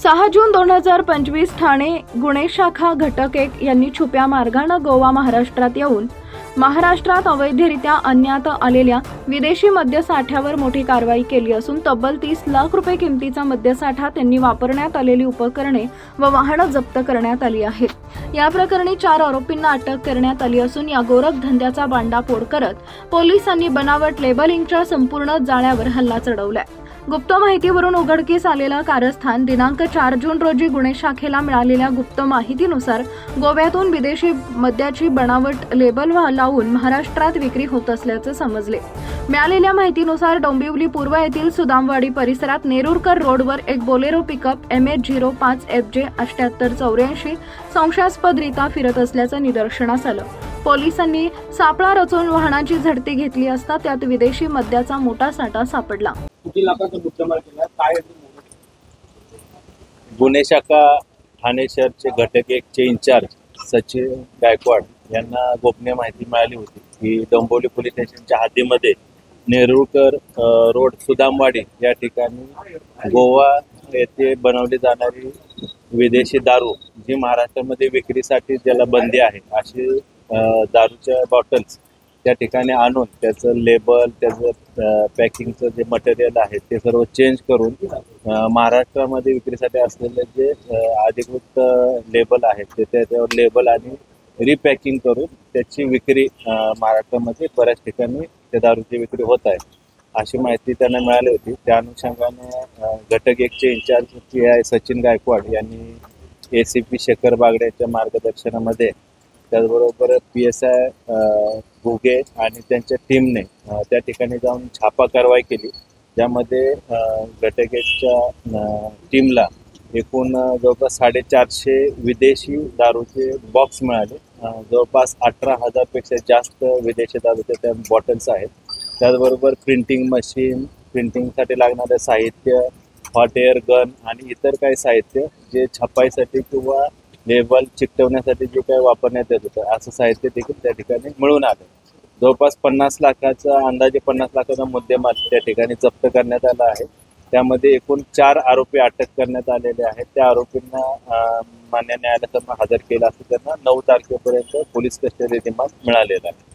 6 जून 2025 ठाणे गुन्हे शाखा घटक 1 यांनी छुप्या मार्गाने गोवा महाराष्ट्रात येऊन महाराष्ट्रात अवैधरित्या आणण्यात आलेल्या विदेशी मद्यसाठ्यावर मोठी कारवाई केली असून तब्बल 30 लाख रुपये किमतीचा मद्यसाठा त्यांनी वापरण्यात आलेली उपकरणे व वाहने जप्त करण्यात आली आहेत। या प्रकरणी 4 आरोपींना अटक करण्यात आली असून या गोरख धंद्याचा बांडाफोड करत पोलिसांनी बनावट लेबलिंगच्या संपूर्ण जाळ्यावर हल्ला चढवलाय। गुप्त माहितीवरून उघडकीस आलेलं कारस्थान दिनांक 4 जून रोजी गुन्हे शाखेला मिळालेल्या गुप्त माहितीनुसार गोव्यातून विदेशी मद्याची बनावट लेबल लावून महाराष्ट्रात विक्री होत असल्याचे समजले। मिळालेल्या माहितीनुसार डोंबिवली पूर्व येथील सुदामवाडी परिसरात नेरुरकर रोडवर एक बोलेरो पिकअप MH05 FJ 7884 संशयास्पदरित्या फिरत असल्याचं निदर्शनास आलं। पोलिसांनी सापळा रचून वाहनाची झडती घेतली असता त्यात विदेशी मद्याचा मोठा साठा सापडला। गुन्हे शाखा ठाणे शहरचे घटक 1 चे इंचार्ज सचिन गायकवाड यांना गोपनीय माहिती मिळाली होती की डोंबिवली पोलीस स्टेशनच्या हद्दीमध्ये नेरुरकर रोड सुदामवाडी या ठिकाणी गोवा येथे बनवली जाणारी विदेशी दारू जी महाराष्ट्रामध्ये विक्रीसाठी ज्याला बंदी आहे अशी दारूच्या बॉटल्स त्या ठिकाणी आणून त्याचं लेबल त्याचं पॅकिंगचं जे मटेरियल आहे ते सर्व चेंज करून महाराष्ट्रामध्ये विक्रीसाठी असलेले जे अधिकृत लेबल आहेत ते त्याच्यावर लेबल आणि रिपॅकिंग करून त्याची विक्री महाराष्ट्रामध्ये बऱ्याच ठिकाणी त्या दारूची विक्री होत आहे अशी माहिती त्यांना मिळाली होती। त्या अनुषंगाने घटक 1 चे इंचार्ज PI सचिन गायकवाड यांनी ACP शेखर बागड्याच्या मार्गदर्शनामध्ये त्याचबरोबर PSI घुगे आणि त्यांच्या टीमने त्या ठिकाणी जाऊन छापा कारवाई केली। त्यामध्ये घटक 1 च्या टीमला एकूण जवळपास 450 विदेशी दारूचे बॉक्स मिळाले। जवळपास 18,000 पेक्षा जास्त विदेशी दारूचे त्या बॉटल्स आहेत। त्याचबरोबर प्रिंटिंग मशीन, प्रिंटिंगसाठी लागणारे साहित्य, हॉट एअर गन आणि इतर काही साहित्य जे छपाईसाठी किंवा लेबल चिकटवण्यासाठी जे काही वापरण्यात येत होतं असं साहित्य देखील त्या ठिकाणी मिळून आलं। जवळपास 50 लाखाचा अंदाजे 50 लाखाचा मुद्देमाल त्या ठिकाणी जप्त करण्यात आला आहे। त्यामध्ये एकूण 4 आरोपी अटक करण्यात आलेले आहेत। त्या आरोपींना मान्य न्यायालयासमोर हजर केलं असं त्यांना 9 तारखेपर्यंत पोलीस कस्टडी रिमांड मिळालेला आहे।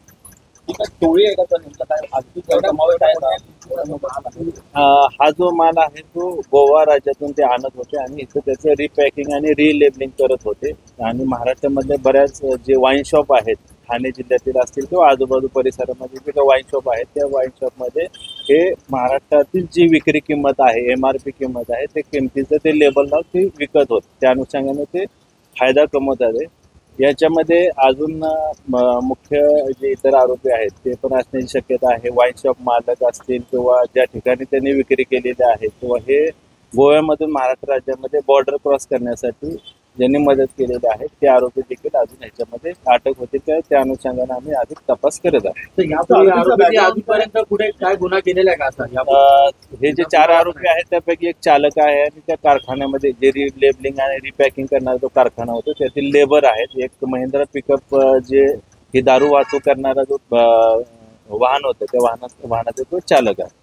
हा जो माल आहे तो गोवा राज्यातून ते आणत होते आणि इथं त्याचं रिपॅकिंग आणि रिलेबलिंग करत होते आणि महाराष्ट्रामधले बऱ्याच जे वाईन शॉप आहेत ठाणे जिल्ह्यातील असतील किंवा आजूबाजू परिसरामध्ये जे काही वाईन शॉप आहेत त्या वाईन शॉपमध्ये हे महाराष्ट्रातील जी विक्री किंमत आहे MRP किंमत आहे ते किमतीचं ते लेबल लावून ते विकत होत। त्या अनुषंगाने ते फायदा कमवत आहे। याच्यामध्ये अजून मुख्य जे इतर आरोपी आहेत ते पण असण्याची शक्यता आहे। वाईन शॉप मालक असतील किंवा ज्या ठिकाणी त्यांनी विक्री केलेली आहे किंवा हे गोव्यामधून महाराष्ट्र राज्यामध्ये बॉर्डर क्रॉस करण्यासाठी ज्यांनी मदत केलेली आहे ते आरोपी देखील अजून ह्याच्यामध्ये अटक होते। त्या अनुषंगाने आम्ही अधिक तपास करत आहोत। पुढे काय गुन्हा केलेला आहे का? हे जे 4 आरोपी आहेत त्यापैकी एक चालक आहे आणि त्या कारखान्यामध्ये जे रिलेबलिंग आणि रिपॅकिंग करणारा जो कारखाना होतो त्यातील लेबर आहेत। एक महिंद्रा पिकअप जे ही दारू वाहतूक करणारा जो वाहन होतं त्या वाहनाचा तो चालक आहे।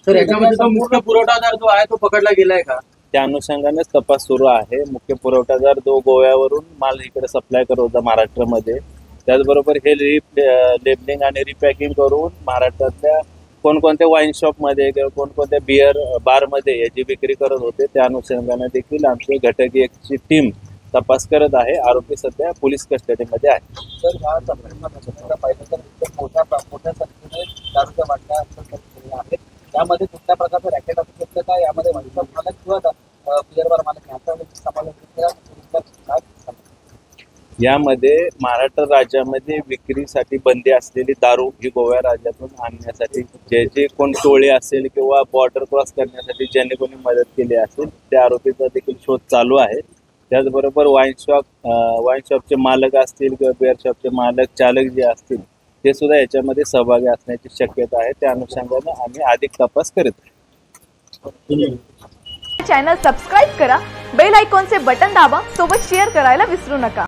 तर याच्यामध्ये मुख्य पुरवठादार जो आहे तो पकडला गेलाय का? त्या अनुषंगानेच तपास सुरू आहे। मुख्य पुरवठादार जो गोव्यावरून माल इकडे सप्लाय करत होता महाराष्ट्रामध्ये, त्याचबरोबर हे लेबलिंग आणि रिपॅकिंग करून महाराष्ट्रातल्या कोणकोणत्या वाईन शॉपमध्ये किंवा कोणकोणत्या बिअर बारमध्ये याची विक्री करत होते त्या अनुषंगाने देखील आमचे घटक 1 ची टीम तपास करत आहे। आरोपी सध्या पोलीस कस्टडीमध्ये आहे। त्यामध्ये कुठल्या प्रकारचं रॅकेट असू शकतं का? यामध्ये मालक किंवा बिअर बार मालक यामध्ये महाराष्ट्र राज्यामध्ये विक्रीसाठी बंदी असलेली दारू ही गोवा राज्यातून आणण्यासाठी जे कोण टोळे असेल किंवा बॉर्डर क्रॉस करण्यासाठी ज्यांनी कोणी मदत केली असेल त्या आरोपीचा देखील शोध चालू आहे। त्याचबरोबर वाईन शॉपचे मालक असतील किंवा बिअर शॉपचे मालक चालक जे असतील ते सुद्धा याच्यामध्ये सहभागी असण्याची शक्यता आहे। त्या अनुषंगाने आम्ही अधिक तपास करत आहोत। चॅनल सबस्क्राइब करा, बेल आयकॉनचे बटन दाबा, सोबत शेअर करायला विसरू नका।